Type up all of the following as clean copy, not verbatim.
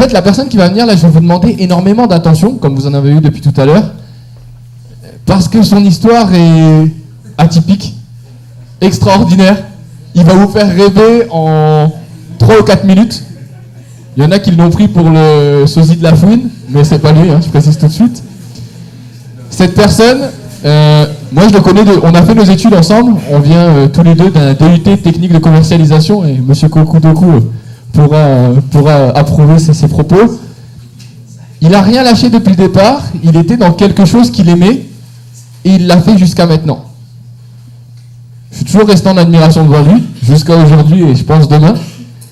fait, la personne qui va venir, là, je vais vous demander énormément d'attention, comme vous en avez eu depuis tout à l'heure, parce que son histoire est atypique, extraordinaire. Il va vous faire rêver en 3 ou 4 minutes. Il y en a qui l'ont pris pour le sosie de la fouine, mais c'est pas lui, je précise tout de suite. Cette personne, moi je le connais, on a fait nos études ensemble, on vient tous les deux d'un DUT technique de commercialisation, et monsieur Kokudoku pourra approuver ses propos. Il n'a rien lâché depuis le départ, il était dans quelque chose qu'il aimait, et il l'a fait jusqu'à maintenant. Je suis toujours resté en admiration devant lui, jusqu'à aujourd'hui et je pense demain.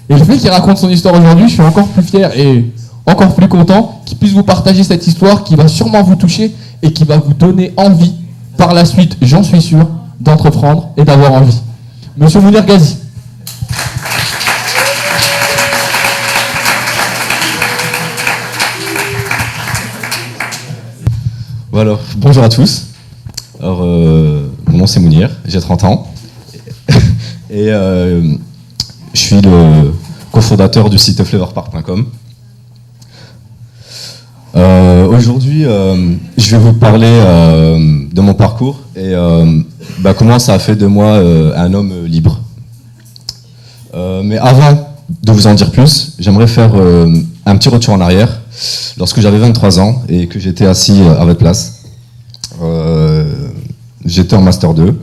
Et le fait qu'il raconte son histoire aujourd'hui, je suis encore plus fier et encore plus content qu'il puisse vous partager cette histoire qui va sûrement vous toucher et qui va vous donner envie, par la suite, j'en suis sûr, d'entreprendre et d'avoir envie. Monsieur Mounir Ghazi. Voilà, bonjour à tous. Alors, mon nom c'est Mounir, j'ai 30 ans. Et je suis le cofondateur du site flavorpark.com. Aujourd'hui, je vais vous parler de mon parcours et comment ça a fait de moi un homme libre. Mais avant de vous en dire plus, j'aimerais faire un petit retour en arrière. Lorsque j'avais 23 ans et que j'étais assis à votre place, j'étais en Master 2.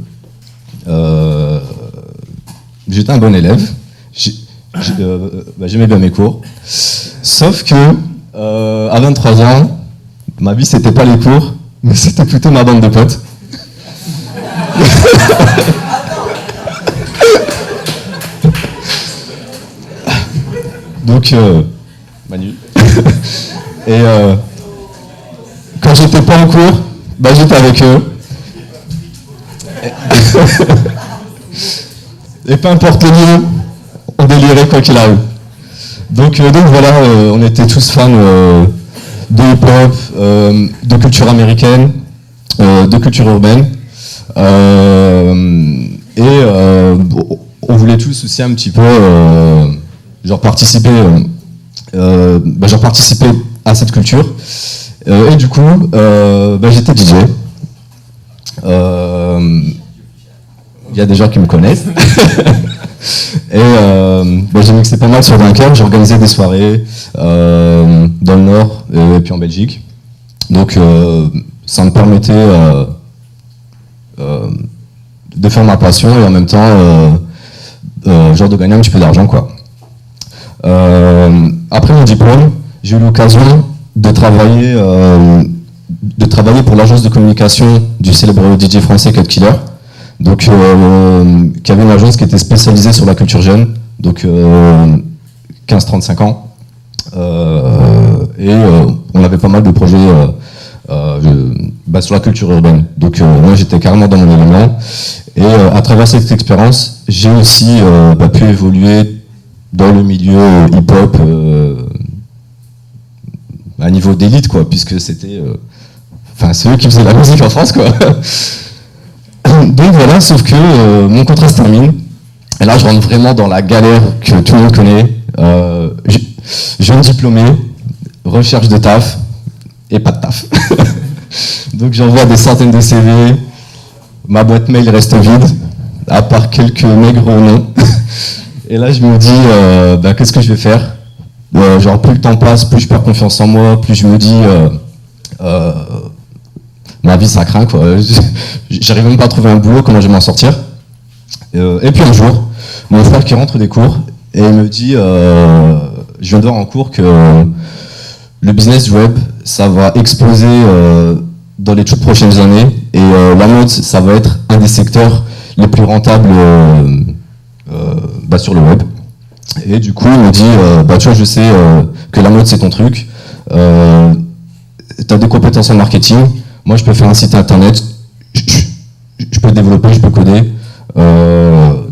J'étais un bon élève. J'aimais bien mes cours. Sauf que, à 23 ans, ma vie, c'était pas les cours, mais c'était plutôt ma bande de potes. Donc, Manu. Et quand j'étais pas en cours, j'étais avec eux. Et peu importe le niveau, on délirait quoi qu'il arrive. Donc voilà, on était tous fans de hip-hop, de culture américaine, de culture urbaine. On voulait tous aussi un petit peu participer à cette culture. Et du coup, j'étais DJ. Il y a des gens qui me connaissent. Et j'ai mixé pas mal sur Dunkerque, j'ai organisé des soirées dans le Nord et puis en Belgique. Donc ça me permettait de faire ma passion et en même temps de gagner un petit peu d'argent, quoi. Après mon diplôme, j'ai eu l'occasion de travailler pour l'agence de communication du célèbre DJ français Cut Killer. Donc, qui avait une agence qui était spécialisée sur la culture jeune, donc 15-35 ans. On avait pas mal de projets sur la culture urbaine. Donc, moi, j'étais carrément dans mon élément. Et à travers cette expérience, j'ai aussi pu évoluer dans le milieu hip-hop à niveau d'élite, quoi, puisque c'était... c'est eux qui faisaient la musique en France, quoi. Donc voilà, sauf que mon contrat se termine. Et là, je rentre vraiment dans la galère que tout le monde connaît. Jeune diplômé, recherche de taf, et pas de taf. Donc j'envoie des centaines de CV. Ma boîte mail reste vide, à part quelques maigres noms. Et là, je me dis, qu'est-ce que je vais faire ? Plus le temps passe, plus je perds confiance en moi, plus je me dis... ma vie ça craint, quoi. J'arrive même pas à trouver un boulot, comment je vais m'en sortir. Et puis un jour, mon frère qui rentre des cours et il me dit je viens de voir en cours que le business du web ça va exploser dans les toutes prochaines années et la mode ça va être un des secteurs les plus rentables sur le web. Et du coup il me dit tu vois, je sais que la mode c'est ton truc, t'as des compétences en marketing. Moi, je peux faire un site internet, je peux développer, je peux coder.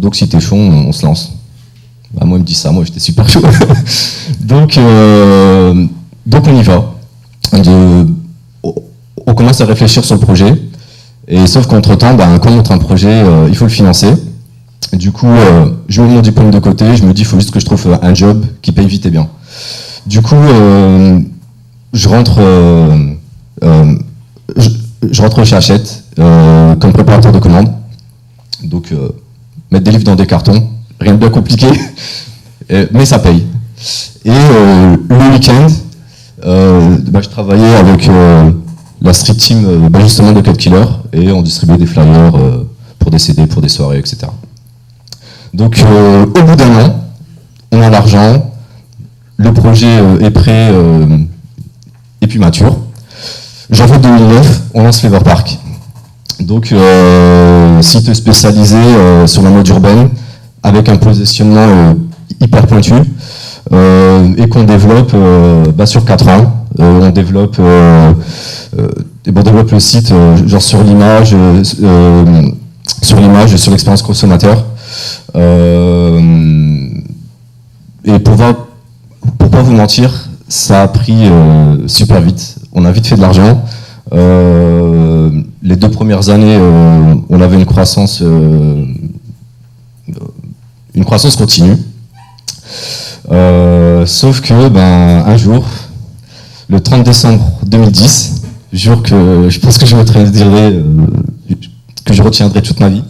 Donc, si t'es chaud, on se lance. Moi, il me dit ça, moi, j'étais super chaud. Donc, on y va. On commence à réfléchir sur le projet. Et sauf qu'entre-temps, quand on monte un projet, il faut le financer. Du coup, je mets mon diplôme de côté, je me dis, il faut juste que je trouve un job qui paye vite et bien. Du coup, je rentre chez Hachette comme préparateur de commandes. Donc, mettre des livres dans des cartons, rien de bien compliqué, mais ça paye. Et le week-end, je travaillais avec la street team justement de Cut Killer et on distribuait des flyers pour des CD, pour des soirées, etc. Donc au bout d'un an, on a l'argent, le projet est prêt et puis mature. Janvier 2009, on lance Flavor Park. Donc site spécialisé sur la mode urbaine avec un positionnement hyper pointu et qu'on développe sur 4 ans. On développe le site genre sur l'image, sur l'expérience consommateur. Et pour pas vous mentir, ça a pris super vite. On a vite fait de l'argent. Les 2 premières années, on avait une croissance continue. Sauf que un jour, le 30 décembre 2010, jour que je pense que je retiendrai toute ma vie,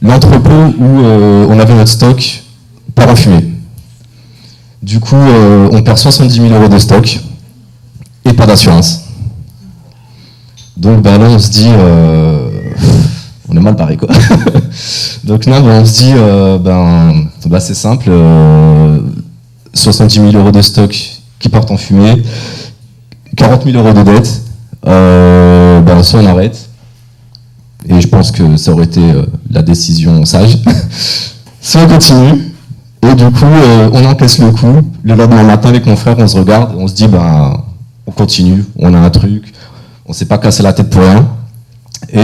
l'entrepôt où on avait notre stock part en fumée. Du coup, on perd 70 000 € de stock et pas d'assurance. Donc là, on se dit, on est mal barré quoi. Donc là, on se dit, c'est simple, 70 000 € de stock qui partent en fumée, 40 000 € de dette, soit on arrête. Et je pense que ça aurait été la décision sage. Soit on continue, et du coup, on encaisse le coup. Le lendemain matin, avec mon frère, on se regarde, on se dit, on continue, on a un truc, on s'est pas cassé la tête pour rien. Et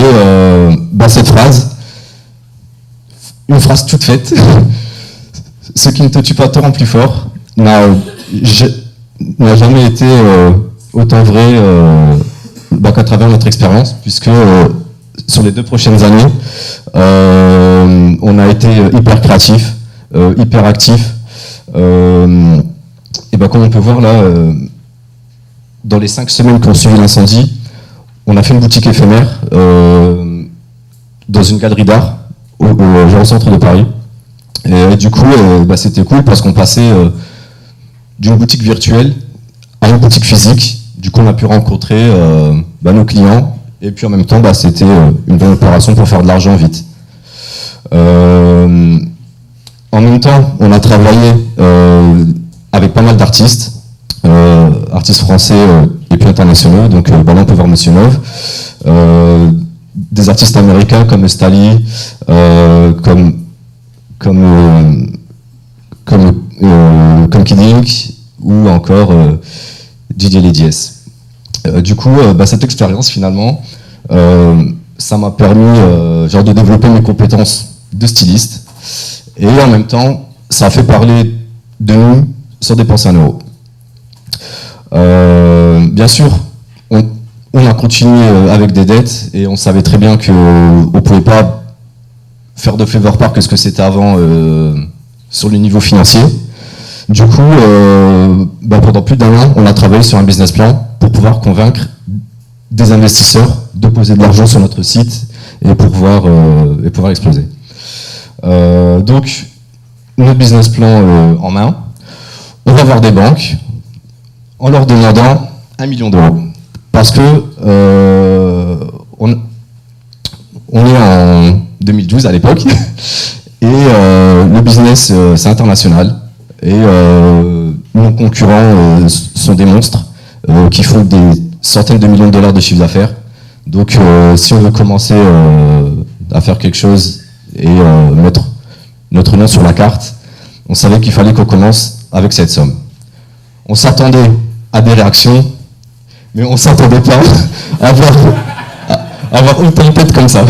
cette phrase, une phrase toute faite, ce qui ne te tue pas te rend plus fort, n'a jamais été autant vrai qu'à travers notre expérience, puisque sur les 2 prochaines années, on a été hyper créatif, hyper actif. Comme on peut voir là, dans les 5 semaines qui ont suivi l'incendie, on a fait une boutique éphémère dans une galerie d'art au centre de Paris. Et du coup, c'était cool parce qu'on passait d'une boutique virtuelle à une boutique physique. Du coup, on a pu rencontrer nos clients. Et puis en même temps, c'était une bonne opération pour faire de l'argent vite. En même temps, on a travaillé avec pas mal d'artistes, artistes français et puis internationaux, donc Ballon Pouvoir Monsieur Neuve, des artistes américains comme Stali, comme Kid Ink ou encore Didier Lediès. Du coup, cette expérience finalement, ça m'a permis de développer mes compétences de styliste et en même temps, ça a fait parler de nous sans dépenser un euro. Bien sûr, on a continué avec des dettes et on savait très bien qu'on ne pouvait pas faire de Flavor Park que ce que c'était avant sur le niveau financier. Du coup, pendant plus d'1 an, on a travaillé sur un business plan pour pouvoir convaincre des investisseurs de poser de l'argent sur notre site et pour pouvoir exploser. Donc, notre business plan en main, on va voir des banques en leur demandant 1 million d'euros. Parce que on est en 2012 à l'époque et le business c'est international et nos concurrents sont des monstres qui font des centaines de millions de dollars de chiffre d'affaires. Donc si on veut commencer à faire quelque chose et mettre notre nom sur la carte, on savait qu'il fallait qu'on commence avec cette somme. On s'attendait à des réactions, mais on ne s'attendait pas à avoir autant de tête comme ça.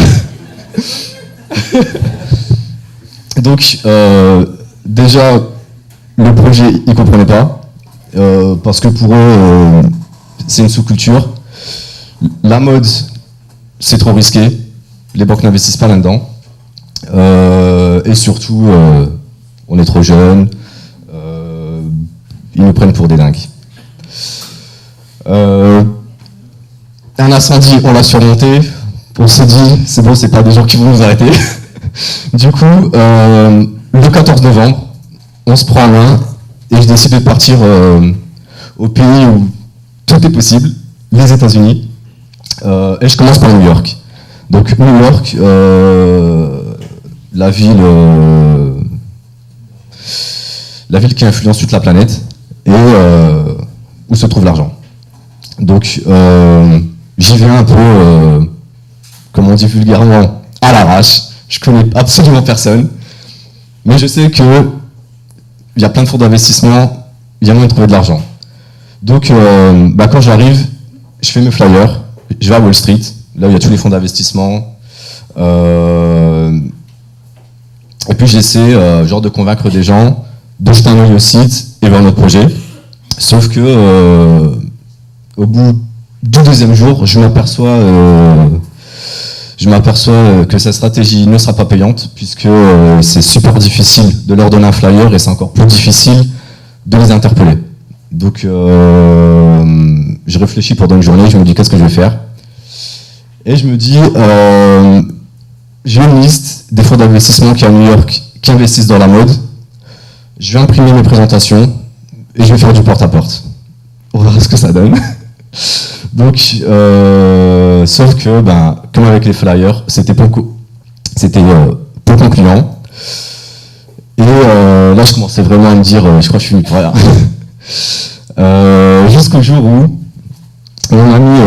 Donc, déjà, le projet, ils ne comprenaient pas, parce que pour eux, c'est une sous-culture. La mode, c'est trop risqué. Les banques n'investissent pas là-dedans. Et surtout, on est trop jeune. ils nous prennent pour des dingues. Un incendie, on l'a surmonté. On s'est dit, c'est bon, c'est pas des gens qui vont nous arrêter. Du coup, le 14 novembre, on se prend en main et je décide de partir au pays où tout est possible, les États-Unis. Et je commence par New York. Donc New York, la ville qui influence toute la planète et où se trouve l'argent. Donc j'y vais un peu, comme on dit vulgairement, à l'arrache. Je connais absolument personne, mais je sais qu'il y a plein de fonds d'investissement, il y a moyen de trouver de l'argent. Donc quand j'arrive, je fais mes flyers, je vais à Wall Street, là où il y a tous les fonds d'investissement, et puis j'essaie de convaincre des gens de jeter un œil au site et voir notre projet. Sauf que au bout du deuxième jour, je m'aperçois que cette stratégie ne sera pas payante, puisque c'est super difficile de leur donner un flyer et c'est encore plus difficile de les interpeller. Donc je réfléchis pendant une journée, je me dis qu'est-ce que je vais faire. Et je me dis, j'ai une liste des fonds d'investissement qui à New York qui investissent dans la mode. Je vais imprimer mes présentations et je vais faire du porte-à-porte. On va voir ce que ça donne. Donc, sauf que, comme avec les flyers, c'était peu concluant. Et là, je commençais vraiment à me dire, je crois que je suis venu pour rien. Jusqu'au jour où mon ami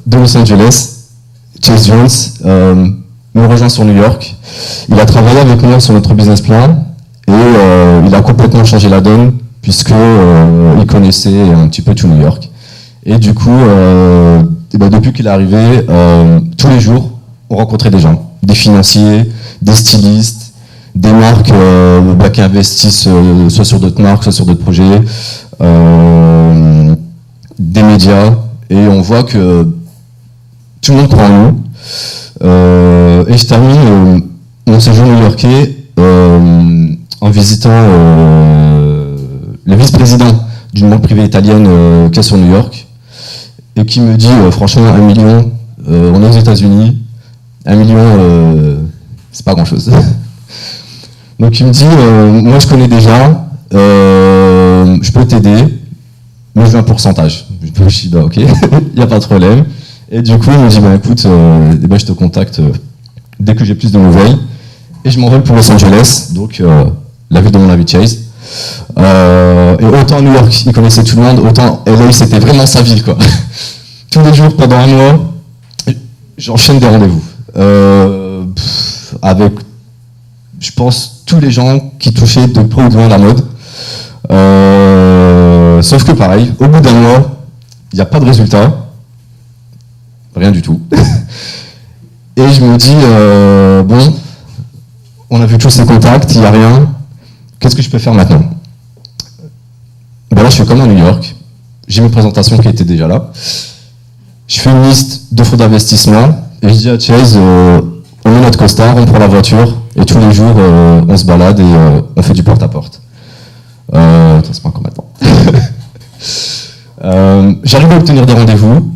de Los Angeles, Chase Jones, me rejoint sur New York. Il a travaillé avec moi sur notre business plan et il a complètement changé la donne puisque il connaissait un petit peu tout New York. Et du coup, depuis qu'il est arrivé, tous les jours, on rencontrait des gens, des financiers, des stylistes, des marques qui investissent soit sur d'autres marques, soit sur d'autres projets, des médias, et on voit que tout le monde croit en nous. Et je termine mon séjour new-yorkais en visitant le vice-président d'une banque privée italienne qui est sur New York et qui me dit franchement 1 million, on est aux États-Unis, 1 million c'est pas grand chose. Donc il me dit moi je connais déjà, je peux t'aider, mais je veux un pourcentage. Je dis ok, il n'y a pas de problème. Et du coup il me dit écoute, je te contacte dès que j'ai plus de nouvelles. Et je m'envole pour Los Angeles, donc la ville de mon ami Chase. Et autant New York, il connaissait tout le monde, autant LA, c'était vraiment sa ville, quoi. Tous les jours, pendant un mois, j'enchaîne des rendez-vous. Avec, je pense, tous les gens qui touchaient de près ou de loin la mode. Sauf que pareil, au bout d'un mois, il n'y a pas de résultat. Rien du tout. Et je me dis, bon, on a vu tous ces contacts, il n'y a rien. Qu'est-ce que je peux faire maintenant? Là, je fais comme à New York. J'ai mes présentations qui étaient déjà là. Je fais une liste de fonds d'investissement et je dis à Chase, on met notre costard, on prend la voiture et tous les jours, on se balade et on fait du porte-à-porte. C'est pas encore maintenant. J'arrive à obtenir des rendez-vous.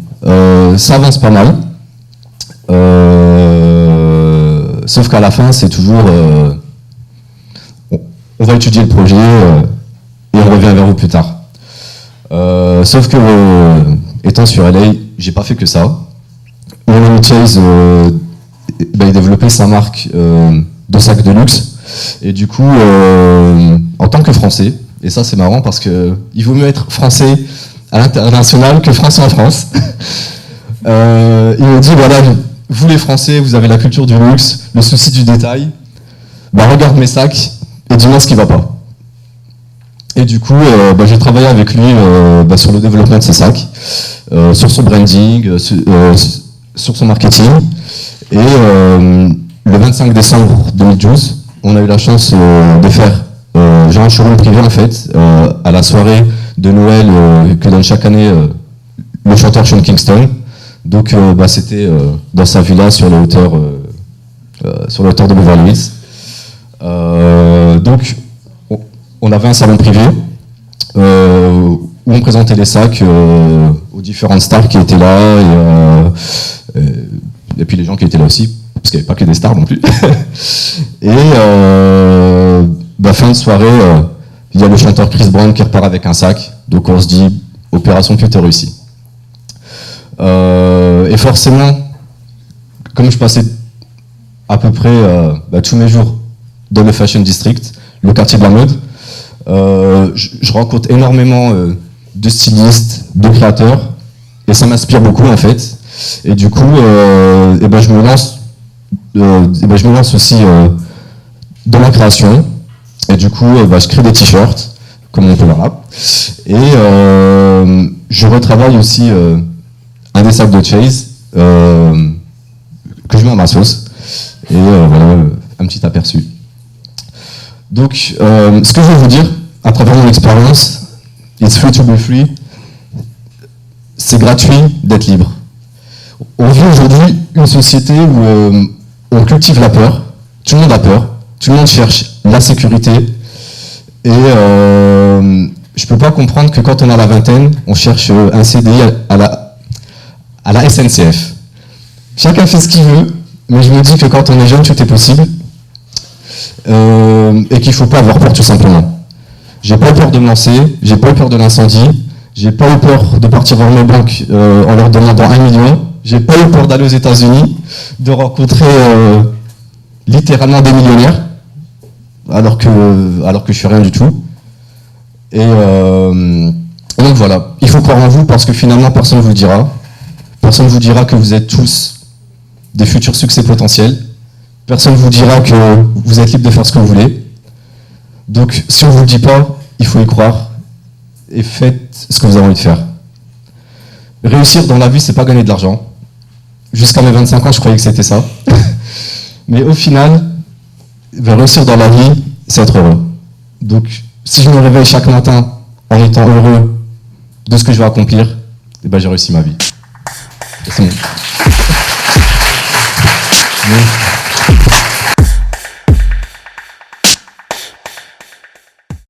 Ça avance pas mal. Sauf qu'à la fin, c'est toujours... on va étudier le projet et on revient vers vous plus tard. Sauf que, étant sur LA, j'ai pas fait que ça. Mon ami Chase, il développait sa marque de sacs de luxe. Et du coup, en tant que Français, et ça c'est marrant parce que il vaut mieux être Français à l'international que Français en France. Il me dit, voilà, vous les Français, vous avez la culture du luxe, le souci du détail. Regarde mes sacs et dis-moi ce qui va pas. Et du coup, j'ai travaillé avec lui sur le développement de ses sacs, sur son branding, sur son marketing. Et le 25 décembre 2012, on a eu la chance de faire un showroom privé en fait, à la soirée de Noël que donne chaque année le chanteur Sean Kingston. Donc c'était dans sa villa sur la hauteur de Beverly Hills. Donc on avait un salon privé où on présentait les sacs aux différentes stars qui étaient là, et puis les gens qui étaient là aussi, parce qu'il n'y avait pas que des stars non plus. Et fin de soirée, il y a le chanteur Chris Brown qui repart avec un sac, donc on se dit, opération plutôt réussie. Et forcément, comme je passais à peu près tous mes jours dans le Fashion District, le quartier de la mode, je rencontre énormément de stylistes, de créateurs, et ça m'inspire beaucoup en fait. Et du coup, je me lance aussi dans la création. Et du coup, je crée des t-shirts, comme on peut voir là. Et je retravaille aussi un des sacs de Chase que je mets à ma sauce. Et voilà, un petit aperçu. Donc, ce que je veux vous dire, à travers mon expérience, it's free to be free, c'est gratuit d'être libre. On vit aujourd'hui une société où on cultive la peur, tout le monde a peur, tout le monde cherche la sécurité, et je peux pas comprendre que quand on a la vingtaine, on cherche un CDI à la SNCF. Chacun fait ce qu'il veut, mais je me dis que quand on est jeune, tout est possible, et qu'il faut pas avoir peur tout simplement. J'ai pas eu peur de me lancer, j'ai pas eu peur de l'incendie, j'ai pas eu peur de partir voir mes banques en leur demandant 1 million, j'ai pas eu peur d'aller aux États-Unis, de rencontrer littéralement des millionnaires, alors que je suis rien du tout. Et donc voilà, il faut croire en vous parce que finalement personne ne vous le dira. Personne ne vous dira que vous êtes tous des futurs succès potentiels. Personne ne vous dira que vous êtes libre de faire ce que vous voulez. Donc si on ne vous le dit pas, il faut y croire et faites ce que vous avez envie de faire. Réussir dans la vie, c'est pas gagner de l'argent. Jusqu'à mes 25 ans, je croyais que c'était ça. Mais au final, réussir dans la vie, c'est être heureux. Donc, si je me réveille chaque matin en étant heureux de ce que je vais accomplir, j'ai réussi ma vie. Et c'est bon.